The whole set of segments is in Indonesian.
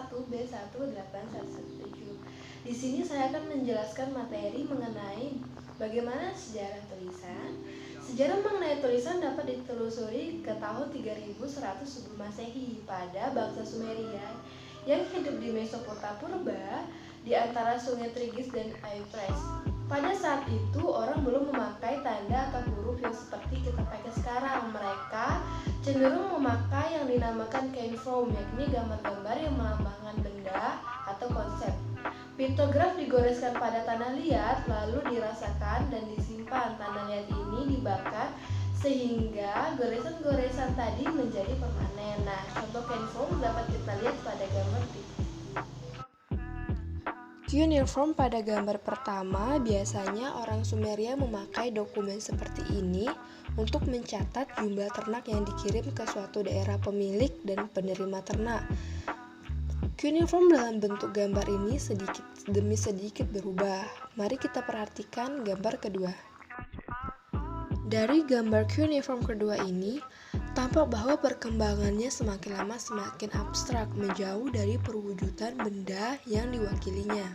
1B18817. Di sini saya akan menjelaskan materi mengenai bagaimana sejarah tulisan. Sejarah mengenai tulisan dapat ditelusuri ke tahun 3100 sebelum Masehi pada bangsa Sumeria yang hidup di Mesopotamia purba di antara sungai Tigris dan Euphrates. Pada saat itu orang belum memakai tanda atau huruf yang seperti kita pakai sekarang. Mereka cenderung memakai yang dinamakan cuneiform, yakni gambar-gambar yang melambangkan benda atau konsep. Piktograf digoreskan pada tanah liat lalu dirasakan dan disimpan. Tanah liat ini dibakar sehingga goresan-goresan tadi menjadi permanen. Nah, contoh cuneiform dapat kita lihat pada gambar berikut. Cuneiform pada gambar pertama, biasanya orang Sumeria memakai dokumen seperti ini untuk mencatat jumlah ternak yang dikirim ke suatu daerah pemilik dan penerima ternak. Cuneiform dalam bentuk gambar ini sedikit demi sedikit berubah. Mari kita perhatikan gambar kedua. Dari gambar cuneiform kedua ini, tampak bahwa perkembangannya semakin lama semakin abstrak, menjauh dari perwujudan benda yang diwakilinya.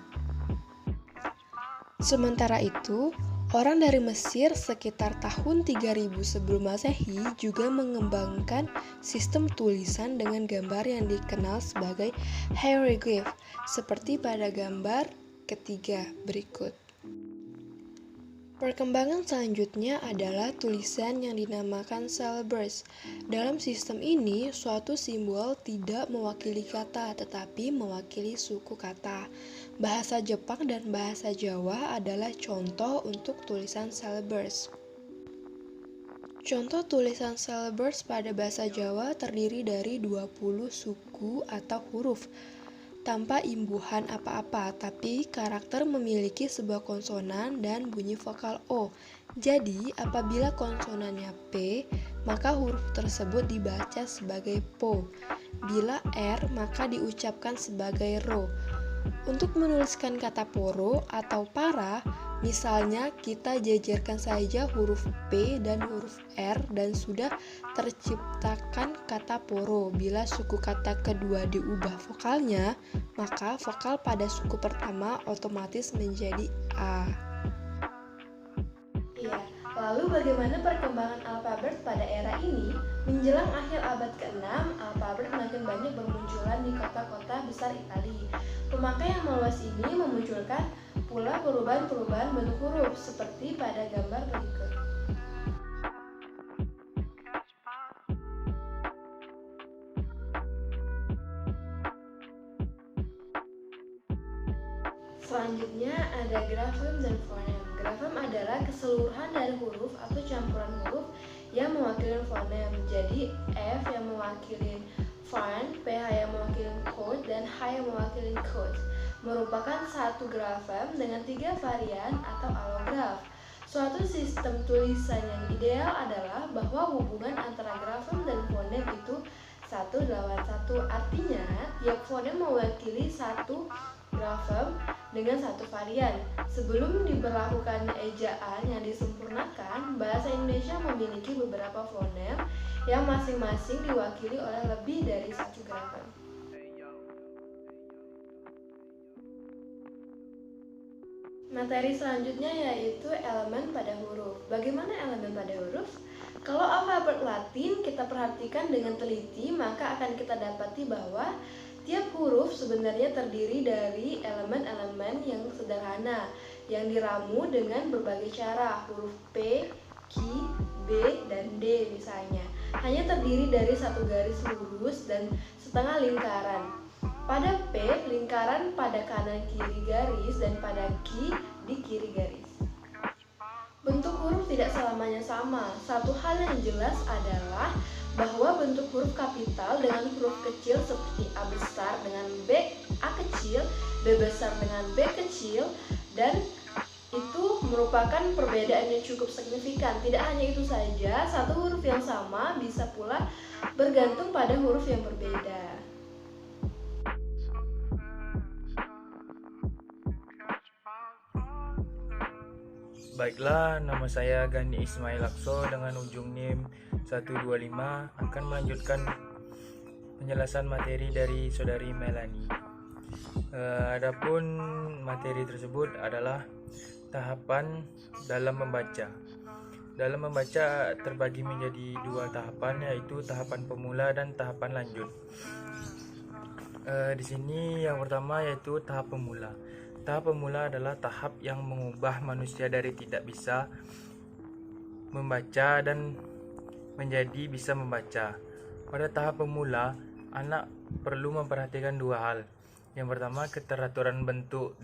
Sementara itu, orang dari Mesir sekitar tahun 3000 sebelum Masehi juga mengembangkan sistem tulisan dengan gambar yang dikenal sebagai hieroglyph, seperti pada gambar ketiga berikut. Perkembangan selanjutnya adalah tulisan yang dinamakan syllabus. Dalam sistem ini, suatu simbol tidak mewakili kata, tetapi mewakili suku kata. Bahasa Jepang dan bahasa Jawa adalah contoh untuk tulisan syllabus. Contoh tulisan syllabus pada bahasa Jawa terdiri dari 20 suku atau huruf, tanpa imbuhan apa-apa, tapi karakter memiliki sebuah konsonan dan bunyi vokal O. Jadi, apabila konsonannya P, maka huruf tersebut dibaca sebagai PO. Bila R, maka diucapkan sebagai RO. Untuk menuliskan kata poro atau para, misalnya kita jajarkan saja huruf P dan huruf R dan sudah terciptakan kata poro. Bila suku kata kedua diubah vokalnya, maka vokal pada suku pertama otomatis menjadi A. Ya, lalu bagaimana perkembangan alfabet pada era ini? Menjelang akhir abad ke-6, alfabet makin banyak bermunculan di kota-kota besar Italia. Pemakaian yang meluas ini memunculkan pula perubahan-perubahan bentuk huruf seperti pada gambar berikut. Selanjutnya ada grafem dan fonem. Grafem adalah keseluruhan dari huruf atau campuran huruf yang mewakili fonem. Jadi F yang mewakili font, PH yang mewakili chord, dan H yang mewakili chord. Merupakan satu grafem dengan 3 varian atau allograf. Suatu sistem tulisan yang ideal adalah bahwa hubungan antara grafem dan fonem itu 1 lawan 1. Artinya, tiap fonem mewakili satu grafem dengan satu varian. Sebelum diberlakukan ejaan yang disempurnakan, bahasa Indonesia memiliki beberapa fonem yang masing-masing diwakili oleh lebih dari satu grafem. Materi selanjutnya yaitu elemen pada huruf. Bagaimana elemen pada huruf? Kalau alfabet Latin kita perhatikan dengan teliti, maka akan kita dapati bahwa tiap huruf sebenarnya terdiri dari elemen-elemen yang sederhana yang diramu dengan berbagai cara. Huruf P, Q, B, dan D misalnya hanya terdiri dari satu garis lurus dan setengah lingkaran. Pada P, lingkaran pada kanan kiri garis dan pada Q di kiri garis. Bentuk huruf tidak selamanya sama. Satu hal yang jelas adalah bahwa bentuk huruf kapital dengan huruf kecil seperti A besar dengan A kecil, B besar dengan B kecil, dan itu merupakan perbedaan yang cukup signifikan. Tidak hanya itu saja, satu huruf yang sama bisa pula bergantung pada huruf yang berbeda. Baiklah, nama saya Gani Ismail Akso dengan ujung NIM 125 akan melanjutkan penjelasan materi dari saudari Melanie. Adapun materi tersebut adalah tahapan dalam membaca. Dalam membaca terbagi menjadi dua tahapan, yaitu tahapan pemula dan tahapan lanjut. Di sini yang pertama yaitu tahap pemula. Tahap pemula adalah tahap yang mengubah manusia dari tidak bisa membaca dan menjadi bisa membaca. Pada tahap pemula, anak perlu memperhatikan dua hal. Yang pertama, keteraturan bentuk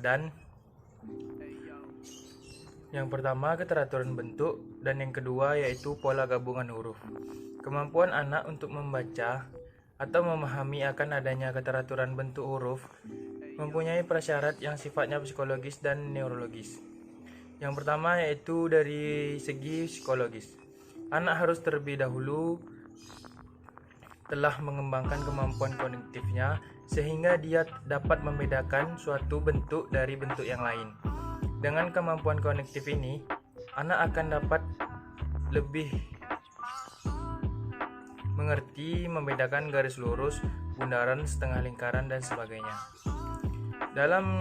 dan yang kedua yaitu pola gabungan huruf. Kemampuan anak untuk membaca atau memahami akan adanya keteraturan bentuk huruf mempunyai prasyarat yang sifatnya psikologis dan neurologis. Yang pertama yaitu dari segi psikologis. Anak harus terlebih dahulu telah mengembangkan kemampuan kognitifnya sehingga dia dapat membedakan suatu bentuk dari bentuk yang lain. Dengan kemampuan kognitif ini, anak akan dapat lebih mengerti membedakan garis lurus, bundaran, setengah lingkaran, dan sebagainya. Dalam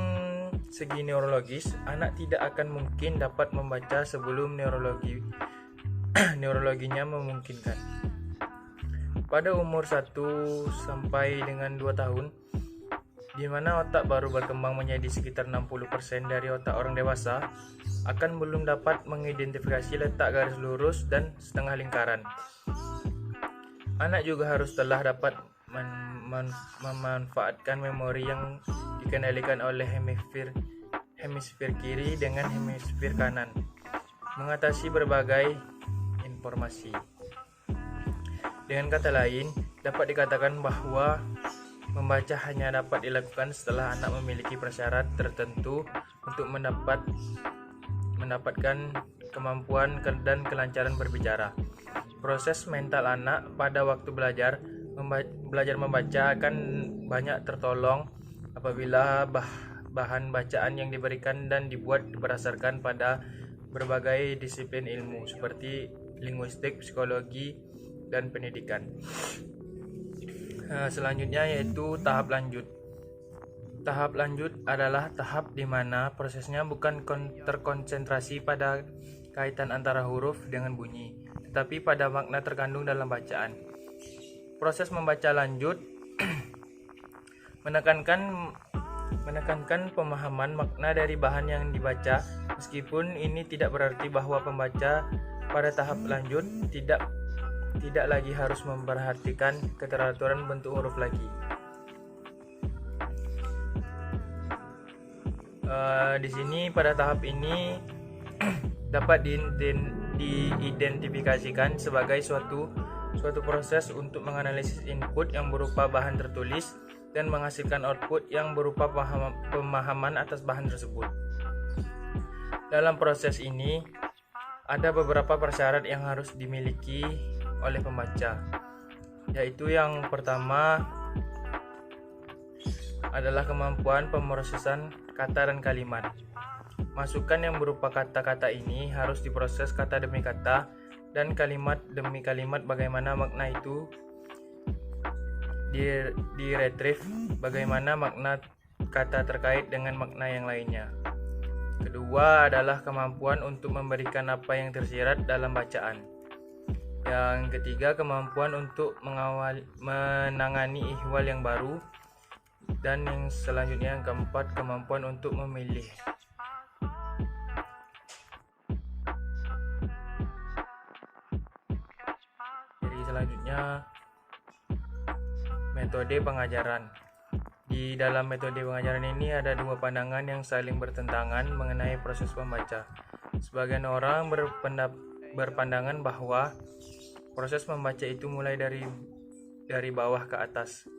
segi neurologis, anak tidak akan mungkin dapat membaca sebelum neurologinya memungkinkan. Pada umur 1 sampai dengan 2 tahun, di mana otak baru berkembang menjadi sekitar 60% dari otak orang dewasa, akan belum dapat mengidentifikasi letak garis lurus dan setengah lingkaran. Anak juga harus telah dapat memanfaatkan memori yang dikendalikan oleh hemisfer kiri dengan hemisfer kanan, mengatasi berbagai informasi. Dengan kata lain, dapat dikatakan bahwa membaca hanya dapat dilakukan setelah anak memiliki prasyarat tertentu untuk mendapatkan kemampuan dan kelancaran berbicara. Proses mental anak pada waktu belajar membaca akan banyak tertolong apabila bahan bacaan yang diberikan dan dibuat berdasarkan pada berbagai disiplin ilmu seperti linguistik, psikologi, dan pendidikan. Selanjutnya yaitu tahap lanjut. Tahap lanjut adalah tahap di mana prosesnya bukan terkonsentrasi pada kaitan antara huruf dengan bunyi, tetapi pada makna terkandung dalam bacaan. Proses membaca lanjut menekankan pemahaman makna dari bahan yang dibaca, meskipun ini tidak berarti bahwa pembaca pada tahap lanjut tidak lagi harus memperhatikan keteraturan bentuk huruf lagi. Di sini pada tahap ini dapat diidentifikasikan sebagai suatu proses untuk menganalisis input yang berupa bahan tertulis dan menghasilkan output yang berupa pemahaman atas bahan tersebut. Dalam proses ini ada beberapa prasyarat yang harus dimiliki oleh pembaca, yaitu yang pertama adalah kemampuan pemrosesan kata dan kalimat. Masukan yang berupa kata-kata ini harus diproses kata demi kata dan kalimat demi kalimat, bagaimana makna itu diretrieve, bagaimana makna kata terkait dengan makna yang lainnya. Kedua adalah kemampuan untuk memberikan apa yang tersirat dalam bacaan. Yang ketiga, kemampuan untuk menangani ihwal yang baru. Dan yang selanjutnya, yang keempat, kemampuan untuk memilih. Jadi selanjutnya, metode pengajaran. Di dalam metode pengajaran ini ada dua pandangan yang saling bertentangan mengenai proses membaca. Sebagian orang berpandangan bahwa proses membaca itu mulai dari bawah ke atas.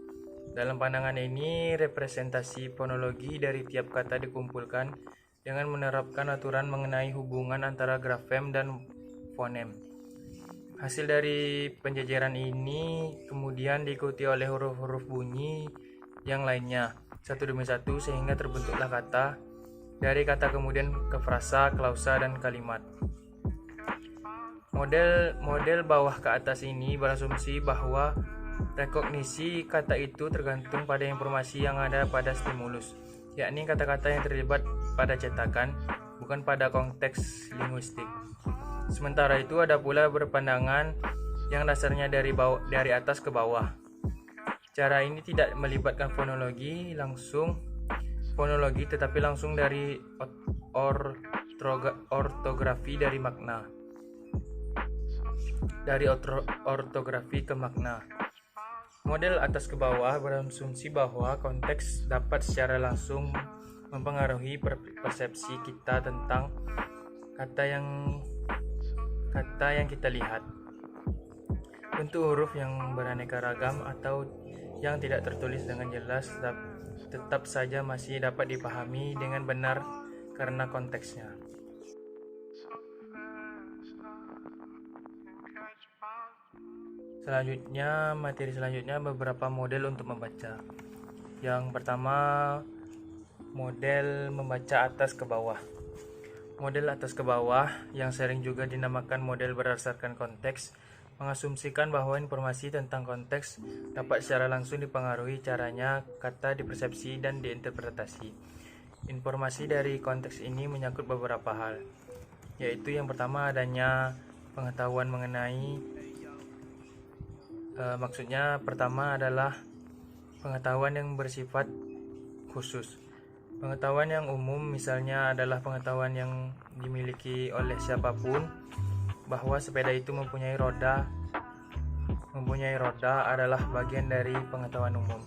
Dalam pandangan ini, representasi fonologi dari tiap kata dikumpulkan dengan menerapkan aturan mengenai hubungan antara grafem dan fonem. Hasil dari penjajaran ini kemudian diikuti oleh huruf-huruf bunyi yang lainnya, satu demi satu, sehingga terbentuklah kata. Dari kata kemudian ke frasa, klausa, dan kalimat. Model bawah ke atas ini berasumsi bahwa Rekognisi kata itu tergantung pada informasi yang ada pada stimulus, yakni kata-kata yang terlibat pada cetakan, bukan pada konteks linguistik. Sementara itu ada pula berpandangan yang dasarnya dari atas ke bawah. Cara ini tidak melibatkan fonologi tetapi langsung dari ortografi dari makna. Dari ortografi ke makna. Model atas ke bawah berasumsi bahwa konteks dapat secara langsung mempengaruhi persepsi kita tentang kata yang kita lihat. Bentuk huruf yang beraneka ragam atau yang tidak tertulis dengan jelas tetap saja masih dapat dipahami dengan benar karena konteksnya. Materi selanjutnya beberapa model untuk membaca. Yang pertama, model membaca atas ke bawah. Model atas ke bawah yang sering juga dinamakan model berdasarkan konteks mengasumsikan bahwa informasi tentang konteks dapat secara langsung dipengaruhi caranya kata dipersepsi dan diinterpretasi. Informasi dari konteks ini menyangkut beberapa hal, yaitu yang pertama adanya pengetahuan mengenai pertama adalah pengetahuan yang bersifat khusus. Pengetahuan yang umum misalnya adalah pengetahuan yang dimiliki oleh siapapun bahwa sepeda itu mempunyai roda adalah bagian dari pengetahuan umum.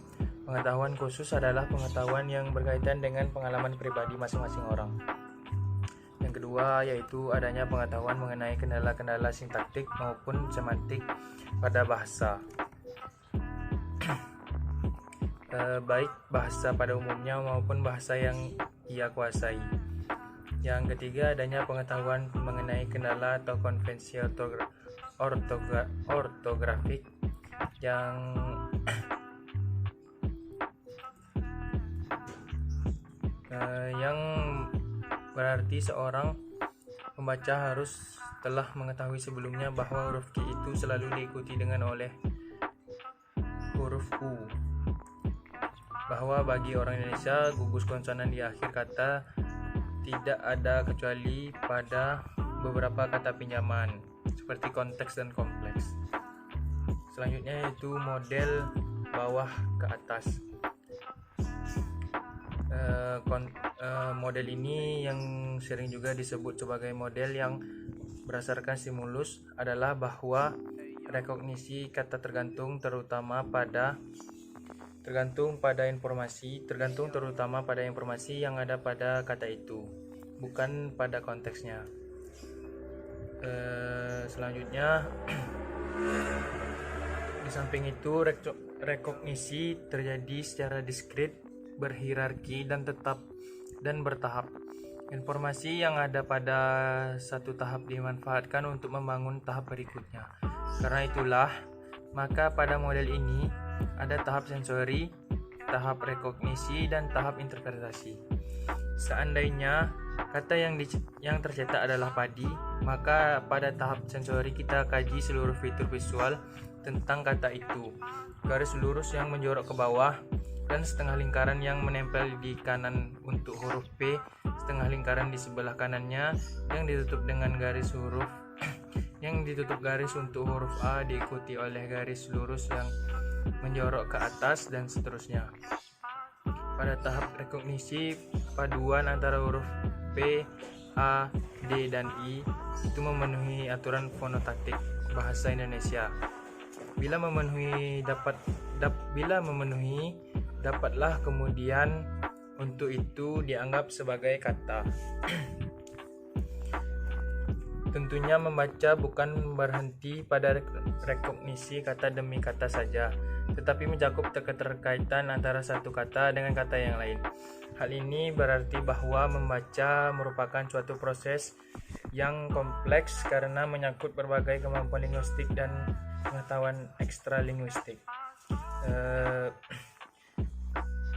Pengetahuan khusus adalah pengetahuan yang berkaitan dengan pengalaman pribadi masing-masing orang. Yang kedua yaitu adanya pengetahuan mengenai kendala-kendala sintaktik maupun semantik pada bahasa. Baik bahasa pada umumnya maupun bahasa yang ia kuasai. Yang ketiga adanya pengetahuan mengenai kendala atau konvensi ortografik yang berarti seorang pembaca harus telah mengetahui sebelumnya bahwa huruf Q itu selalu diikuti dengan oleh huruf U. Bahwa bagi orang Indonesia gugus konsonan di akhir kata tidak ada kecuali pada beberapa kata pinjaman seperti konteks dan kompleks. Selanjutnya yaitu model bawah ke atas. Model ini yang sering juga disebut sebagai model yang berdasarkan stimulus adalah bahwa rekognisi kata tergantung terutama pada informasi yang ada pada kata itu, bukan pada konteksnya. Selanjutnya di samping itu rekognisi terjadi secara diskrit, berhierarki dan bertahap. Informasi yang ada pada satu tahap dimanfaatkan untuk membangun tahap berikutnya. Karena itulah maka pada model ini ada tahap sensori, tahap rekognisi, dan tahap interpretasi. Seandainya kata yang tercetak adalah padi, maka pada tahap sensori kita kaji seluruh fitur visual tentang kata itu. Garis lurus yang menjorok ke bawah dan setengah lingkaran yang menempel di kanan untuk huruf P, setengah lingkaran di sebelah kanannya yang ditutup garis untuk huruf A diikuti oleh garis lurus yang menjorok ke atas dan seterusnya. Pada tahap rekognisi, paduan antara huruf P, A, D, dan I itu memenuhi aturan fonotaktik bahasa Indonesia. Bila memenuhi, dapatlah kemudian untuk itu dianggap sebagai kata. Tentunya membaca bukan berhenti pada rekognisi kata demi kata saja, tetapi mencakup keterkaitan antara satu kata dengan kata yang lain. Hal ini berarti bahwa membaca merupakan suatu proses yang kompleks karena menyangkut berbagai kemampuan linguistik dan pengetahuan ekstralinguistik.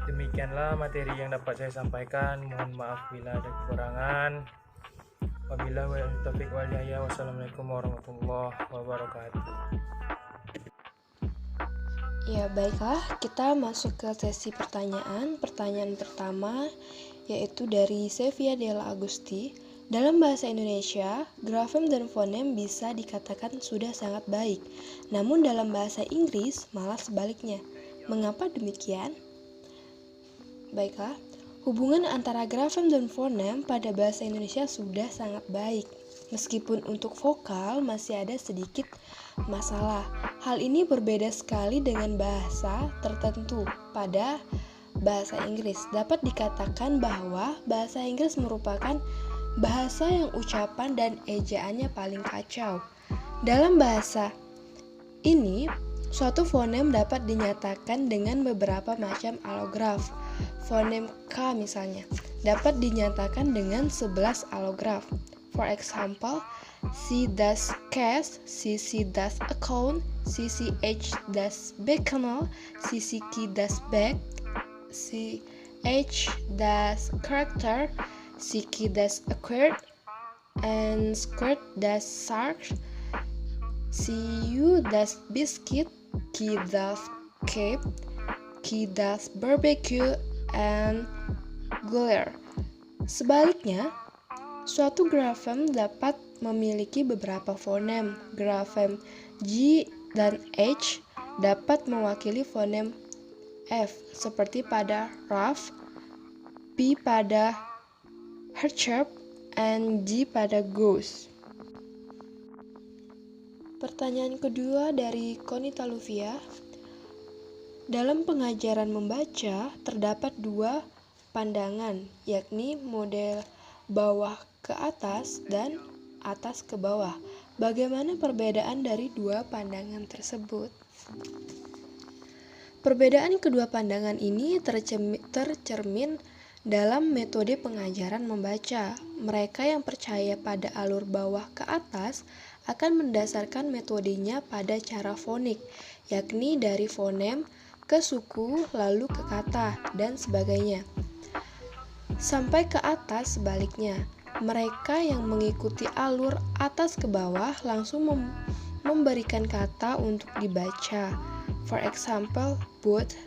Demikianlah materi yang dapat saya sampaikan. Mohon maaf bila ada kekurangan. Wabillahi taufiq wal hidayah. Wassalamualaikum warahmatullahi wabarakatuh. Ya, baiklah, kita masuk ke sesi pertanyaan. Pertanyaan pertama yaitu dari Sevia Della Agusti. Dalam bahasa Indonesia, grafem dan fonem bisa dikatakan sudah sangat baik. Namun dalam bahasa Inggris malah sebaliknya. Mengapa demikian? Baiklah, hubungan antara grafem dan fonem pada bahasa Indonesia sudah sangat baik. Meskipun untuk vokal masih ada sedikit masalah. Hal ini berbeda sekali dengan bahasa tertentu. Pada bahasa Inggris dapat dikatakan bahwa bahasa Inggris merupakan bahasa yang ucapan dan ejaannya paling kacau. Dalam bahasa ini, suatu fonem dapat dinyatakan dengan beberapa macam allograf. Fonem K misalnya dapat dinyatakan dengan 11 allograf. For example, C das Käse, CC das account, CCH das Beckenal, CCK das Back, CH das Character, CK das Acquired, and Squirt das Sark, CU das Biscuit, K das Cape, K das Barbecue, and Guler. Sebaliknya, suatu grafem dapat memiliki beberapa fonem. Grafem G dan H dapat mewakili fonem F, seperti pada rough, P pada herchep, and G pada goose. Pertanyaan kedua dari Konita Luvia. Dalam pengajaran membaca, terdapat dua pandangan, yakni model bawah ke atas dan atas ke bawah. Bagaimana perbedaan dari dua pandangan tersebut? Perbedaan kedua pandangan ini tercermin dalam metode pengajaran membaca. Mereka yang percaya pada alur bawah ke atas akan mendasarkan metodenya pada cara fonik, yakni dari fonem ke suku, lalu ke kata, dan sebagainya. Sampai ke atas sebaliknya. Mereka yang mengikuti alur atas ke bawah langsung memberikan kata untuk dibaca. For example, boot,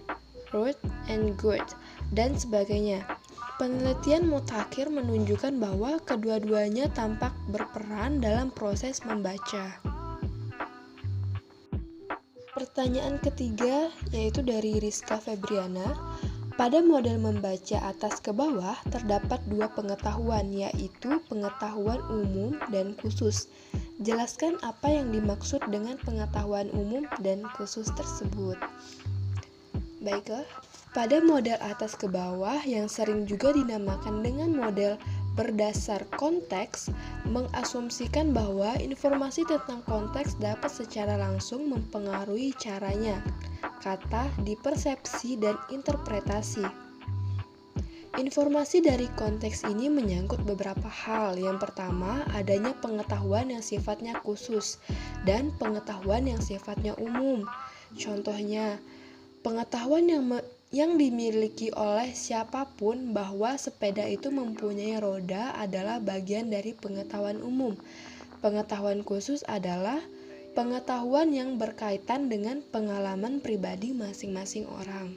root, and good, dan sebagainya. Penelitian mutakhir menunjukkan bahwa kedua-duanya tampak berperan dalam proses membaca. Pertanyaan ketiga yaitu dari Rizka Febriana. Pada model membaca atas ke bawah terdapat dua pengetahuan, yaitu pengetahuan umum dan khusus. Jelaskan apa yang dimaksud dengan pengetahuan umum dan khusus tersebut. Baiklah, pada model atas ke bawah yang sering juga dinamakan dengan model berdasar konteks, mengasumsikan bahwa informasi tentang konteks dapat secara langsung mempengaruhi caranya kata dipersepsi dan interpretasi. Informasi dari konteks ini menyangkut beberapa hal. Yang pertama, adanya pengetahuan yang sifatnya khusus dan pengetahuan yang sifatnya umum. Contohnya, pengetahuan yang dimiliki oleh siapapun bahwa sepeda itu mempunyai roda adalah bagian dari pengetahuan umum. Pengetahuan khusus adalah pengetahuan yang berkaitan dengan pengalaman pribadi masing-masing orang.